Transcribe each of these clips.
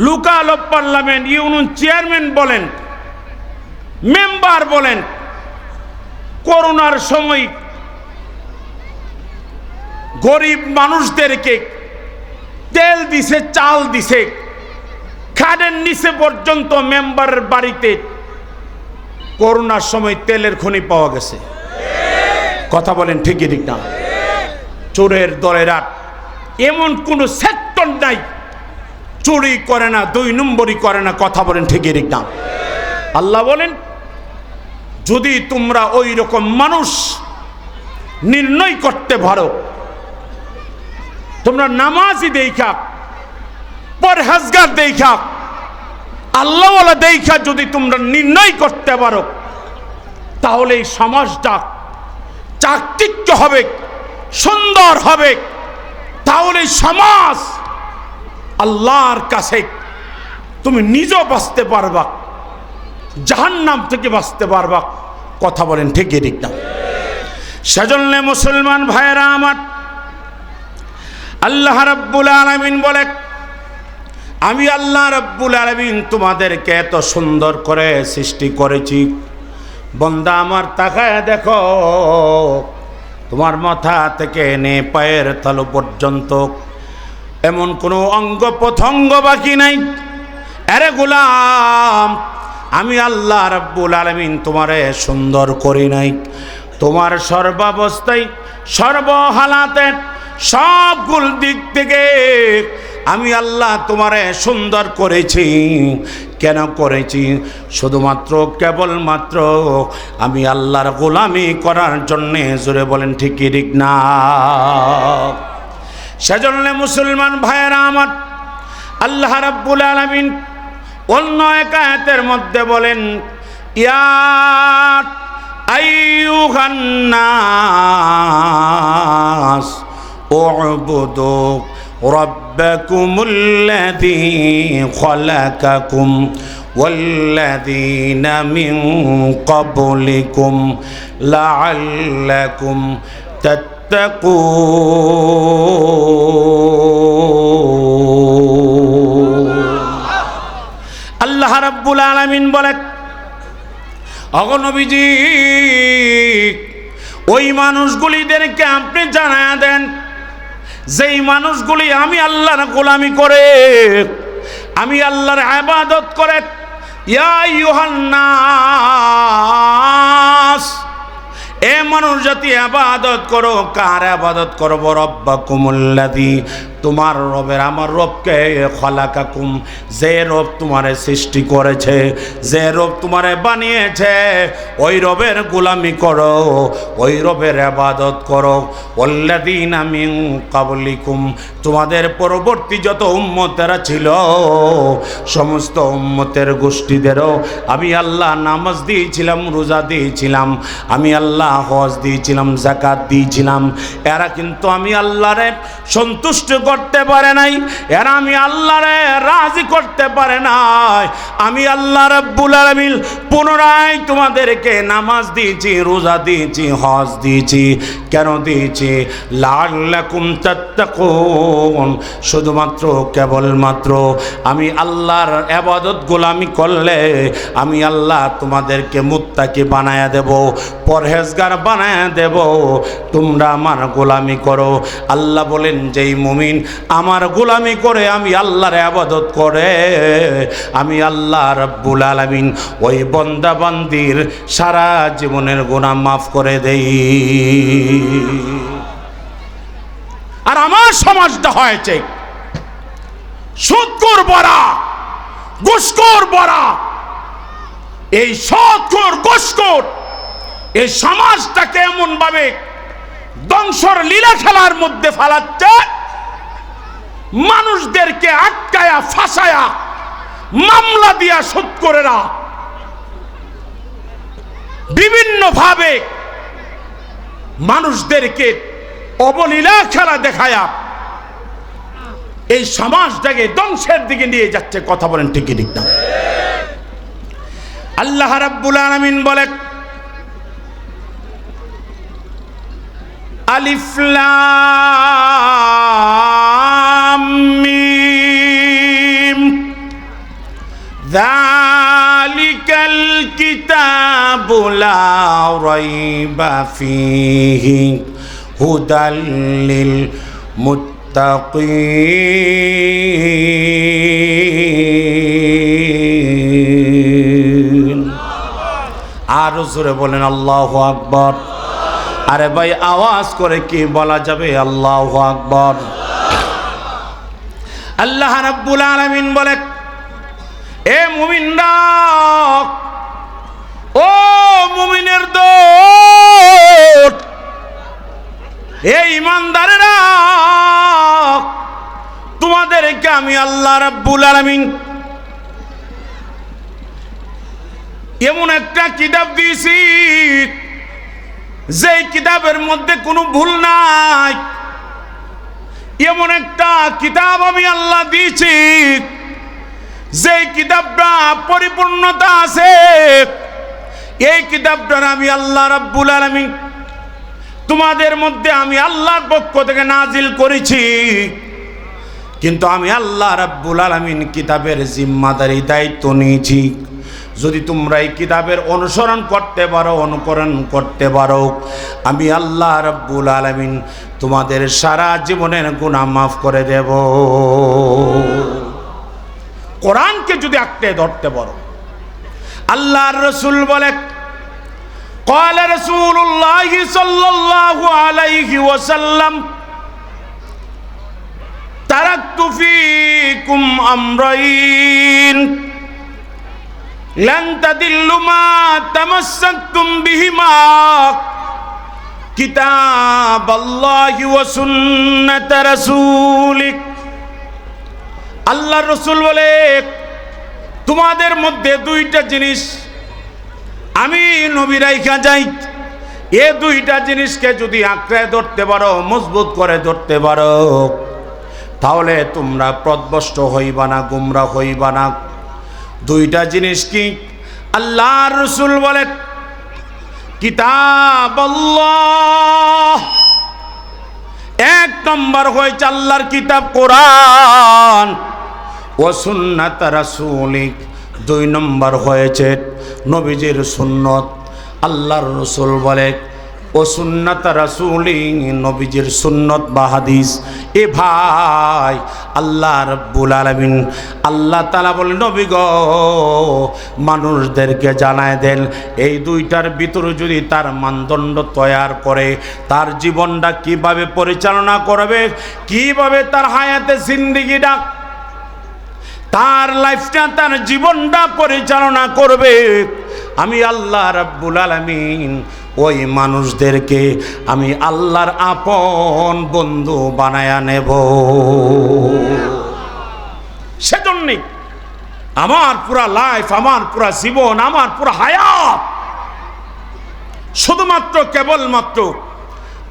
Local parliament, union chairman বলেন, member বলেন, করোনার সময় গরিব মানুষদেরকে তেল দিছে, চাল দিছে, খাদের নিচে পর্যন্ত মেম্বারের বাড়িতে করোনার সময় তেলের খনি পাওয়া গেছে। কথা বলেন ঠিকই ঠিক না? চোরের দলেরা এমন কোন সেক্টর নাই চুরি করে না, 2 নম্বরই করে না। কথা বলেন ঠিকই ঠিক না? আল্লাহ বলেন, যদি তোমরা ওই রকম মানুষ নির্ণয় করতে পারো, তোমরা নামাজি দেখা, পরহেজগার দেখা, আল্লাহওয়ালা দেখা যদি তোমরা নির্ণয় করতে পারো, তাহলে এই সমাজটা চাকচিক্য হবে, সুন্দর হবে। তাহলে সমাজ আল্লাহর কাছে তুমি নিজেও বাঁচতে পারবা, জাহান্নাম থেকে বাঁচতে পারবা। কথা বলেন ঠিকই ঠিক না? সেজন্য মুসলমান ভাইরা আমার, আল্লাহ রাব্বুল আলামিন বলে, আমি আল্লাহ রাব্বুল আলামিন তোমাদেরকে এত সুন্দর করে সৃষ্টি করেছি, বান্দা আমার তাকায় দেখো, তোমার মাথা থেকে এনে পায়ের তালু পর্যন্ত এমন কোনো অঙ্গ প্রত্যঙ্গ বাকি নাই। আরে গোলাম, আমি আল্লাহ রাব্বুল আলামিন তোমারে সুন্দর করি নাই? তোমার সর্বাবস্থায়, সর্বহালাতে, সবগুলো দিক থেকে আমি আল্লাহ তোমারে সুন্দর করেছি। কেন করেছি? শুধুমাত্র কেবলমাত্র আমি আল্লাহর গোলামি করার জন্যে। জোরে বলেন ঠিকই ঠিক না? সেজন্য মুসলমান ভাইয়েরা আমার, আল্লাহ রাব্বুল আলামিন অন্য এক আয়াতের মধ্যে বলেন, ইয়া আইয়ুহান নাস উ'বুদু রাব্বাকুমুল্লাযী খালাকাকুম ওয়াল্লাযীনা মিন ক্বাবলিকুম লাআল্লাকুম তাত্তাকুন। আল্লাহ রাব্বুল আলামিন বলেন, ওগো নবীজি, ওই মানুষগুলিদেরকে আপনি জানায়া দেন যেই মানুষগুলি আমি আল্লাহর গোলামি করে, আমি আল্লাহর ইবাদত করে। ইয়া আইয়ুহান নাস, এ মানুষ জাতি ইবাদত করো। কার ইবাদত করব? রব্বাকুমুল্লাযী, তোমার রবের, আমার রবকে, খালাকাকুম, যে রব তোমারে সৃষ্টি করেছে, যে রব তোমারে বানিয়েছে, ওই রবের গোলামি করো, ওই রবের ইবাদত করো। ওয়াল্লাযীনা মিন ক্বাবলিকুম, তোমাদের পরবর্তী যত উম্মতেরা ছিল, সমস্ত উম্মতের গোষ্ঠীদেরও আমি আল্লাহ নামাজ দিয়েছিলাম, রোজা দিয়েছিলাম, আমি আল্লাহ হজ দিয়েছিলাম, যাকাত দিয়েছিলাম। এরা কিন্তু আমি আল্লাহরে সন্তুষ্ট করতে পারে নাই, এরা আমি আল্লাহরে রাজি করতে পারে নাই। আমি আল্লাহ রাব্বুল আলামিন পুনরায় তোমাদেরকে নামাজ দিয়েছি, রোজা দিয়েছি, হজ দিয়েছি। কেন দিয়েছি? লাআল্লাকুম তাত্তাকুন, শুধুমাত্র কেবলমাত্র আমি আল্লাহর ইবাদত গোলামি করলে আমি আল্লাহ তোমাদেরকে মুত্তাকি বানায়া দেব, পরহেজগার বানায়া দেব। তোমরা আমার গোলামি করো। আল্লাহ বলেন, যেই মুমিন আমার গোলামি করে, আমি আল্লাহর ইবাদত করে, আমি আল্লাহ রাব্বুল আলামিন ওই বান্দা বান্দির সারা জীবনের গুনাহ মাফ করে দেই। আর আমার সমাজটা হয়েছে সুদখোর বড়া, ঘুষখোর বড়া। এই সুদখোর, ঘুষখোর এই সমাজটাকে এমন ভাবে ধ্বংসর লীলা খেলার মধ্যে ফেলাচ্ছে, মানুষদেরকে আটকায়া, ফাঁসায়া, মামলা দিয়া সুদখোরেরা বিভিন্ন ভাবে মানুষদেরকে অবলীলা খেলা দেখায়া এই সমাজটাকে ধ্বংসের দিকে নিয়ে যাচ্ছে। কথা বলেন ঠিকই ঠিক না? আল্লাহ রাব্বুল আলামিন বলে, আলিফ লাম মিম যালিকাল কিতাবু লা রাইবা ফীহি হুদাল লিল মুত্তাকিন। আর জোরে বলেন আল্লাহু আকবার। আরে ভাই আওয়াজ করে কি বলা যাবে আল্লাহু আকবার? আল্লাহ রাব্বুল আলামিন বলে, এ মুমিনরা, ও মুমিনের দল, এ ঈমানদারেরা, তোমাদেরকে আমি আল্লাহ রাব্বুল আলামিন এমন একটা কিতাব দিয়েছি যে কিতাবের মধ্যে কোনো ভুল নাই। এমন একটা কিতাব আমি আল্লাহ দিয়েছি যে কিতাবটা পরিপূর্ণতা আছে। এই কিতাবটা আমি আল্লাহ রাব্বুল আলামিন তোমাদের মধ্যে আমি আল্লাহর পক্ষ থেকে নাজিল করেছি। কিন্তু আমি আল্লাহ রাব্বুল আলামিন কিতাবের জিম্মাদারি দায়িত্ব নিয়েছি। যদি তোমরা এই কিতাবের অনুসরণ করতে পারো, অনুকরণ করতে পারো, আমি আল্লাহ রাব্বুল আলামিন তোমাদের সারা জীবনের গুনাহ মাফ করে দেব। কোরআনকে যদি আঁকড়ে ধরতে পারো, আল্লাহর রাসূল বলে, قال رسول الله صلى الله عليه وسلم تركت فيكم أمرين لن تضلوا ما تمسكتم بهما كتاب الله وسنة رسوله। আল্লাহর রাসূল বলে, তোমাদের মধ্যে দুইটা জিনিস আমি নবী রাইখা যাই। এই দুইটা জিনিসকে যদি আঁকড়ে ধরতে পারো, মজবুত করে ধরতে পারো, তাহলে তোমরা পথভ্রষ্ট হইবা না, গুমরা হইবা না। দুইটা জিনিস কি? আল্লাহর রাসূল বলেন, কিতাব আল্লাহ, এক নম্বর হয়েছে আল্লাহর কিতাব কোরআন, ও সুন্নাত রাসূলিক, দুই নম্বর হয়েছে নবীজির সুন্নত। আল্লাহর রাসূল বলে, ও সুন্নাত রাসূলি, নবীজির সুন্নত বা হাদিস। এ ভাই, আল্লাহ রাব্বুল আলামিন আল্লাহ তাআলা বলেন, নবী গো, মানুষদেরকে জানায় দেন এই দুইটার ভিতরে যদি তার মানদণ্ড তৈয়ার করে, তার জীবনটা কিভাবে পরিচালনা করবে, কিভাবে তার হায়াতে জিন্দেগিটা, তার লাইফটা, তার জীবনটা পরিচালনা করবে, আমি আল্লাহ রাব্বুল আলামিন ওই মানুষদেরকে আমি আল্লাহর আপন বন্ধু বানায়া নেব। সেজন্যই আমার পুরা লাইফ, আমার পুরা জীবন, আমার পুরা হায়াত শুধুমাত্র কেবলমাত্র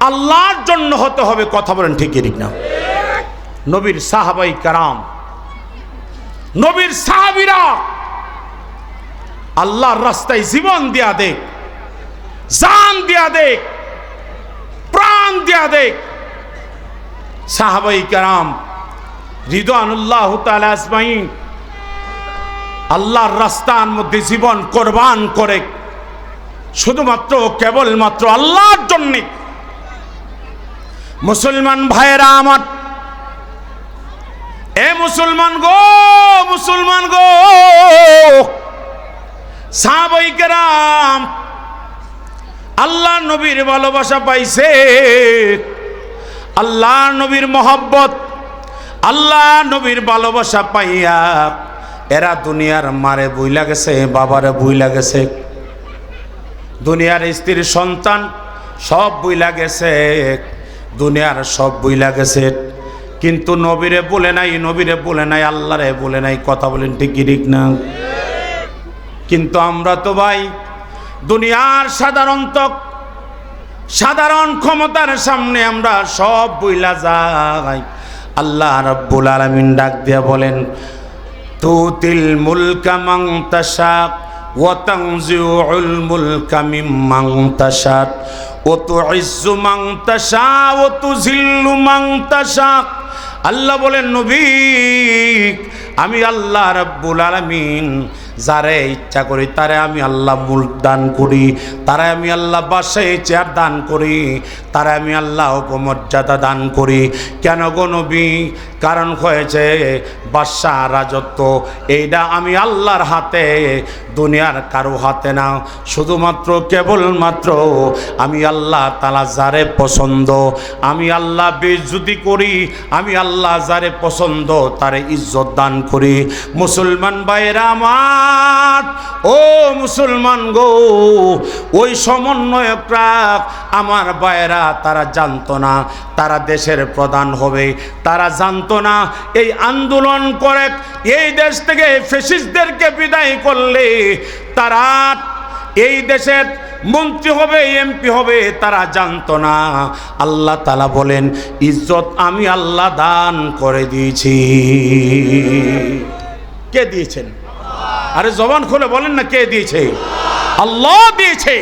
আল্লাহর জন্য হতে হবে। কথা বলেন ঠিক ঠিক না? নবীর সাহাবাই কারাম, নবীর সাহাবীরা আল্লাহর রাস্তায় জীবন দিয়া দেখ, জান দিয়া দেখ, প্রাণ দিয়া দেখ। সাহাবাই কারাম রিদওয়ানুল্লাহ তাআলা আজমাইন আল্লাহর রাস্তার মধ্যে জীবন কোরবান করে শুধুমাত্র কেবলমাত্র আল্লাহর জন্য। মুসলমান ভাইয়েরা আমার, এ মুসলমান গো, মুসলমান গো, সাহাবাই কেরাম আল্লাহ নবীর ভালোবাসা পাইছে, আল্লাহ নবীর মহব্বত, আল্লাহ নবীর ভালোবাসা পাইয়া এরা দুনিয়ার মারে বইলা গেছে, বাবারে বইলা গেছে, দুনিয়ার স্ত্রীর সন্তান সব বইলা গেছে, দুনিয়ার সব বইলা গেছে, কিন্তু নবীরে বলে নাই, নবীরে বলে নাই, আল্লাহরে বলে নাই। কথা বলেন ঠিক কি ঠিক না? কিন্তু আমরা তো ভাই দুনিয়ার সাধারণ ক্ষমতার সামনে আমরা সব বইলা যাই। আল্লাহ রাব্বুল আলামিন ডাক দিয়া বলেন, তুতিল মুলকা মান তাশা ওয়া তানজিউল মুলকা মিম্মান তাশা ওয়া তুইজ্জু মান তাশা ওয়া তুযিল্লু মান তাশা। আল্লাহ বলেন, নবী আমি আল্লাহ রাব্বুল আলামিন যারে ইচ্ছা করি তারে আমি আল্লাহ মুলক দান করি, তারে আমি আল্লাহ বাসায় চেয়ার দান করি, তারে আমি আল্লাহ উপমর্যাদা দান করি। কেন গো নবী? কারণ হয়েছে বাদশাহ রাজত্ব এইটা আমি আল্লাহর হাতে, দুনিয়ার কারো হাতে না। শুধুমাত্র কেবলমাত্র আমি আল্লাহ তাআলা যারে পছন্দ আমি আল্লাহ বেইজ্জতি করি, আমি আল্লাহ যারে পছন্দ তারে ইজ্জত দান করি। মুসলমান ভাইরা আমার, ও মুসলমান গো, ওই সমন্বয়করা আমার ভাইরা তারা জানতো না তারা দেশের প্রধান হবে, তারা জানতো না এই আন্দোলন করে এই দেশ থেকে ফ্যাসিস্টদেরকে বিদায় করলে তারা এই দেশের মন্ত্রী হবে, এমপি হবে, তারা জানতো না। আল্লাহ তাআলা বলেন ইজ্জত আমি আল্লাহ দান করে দিয়েছি। কে দিয়েছেন? আরে জবান খুলে বলেন না, কে দিয়েছে? আল্লাহ দিয়েছে।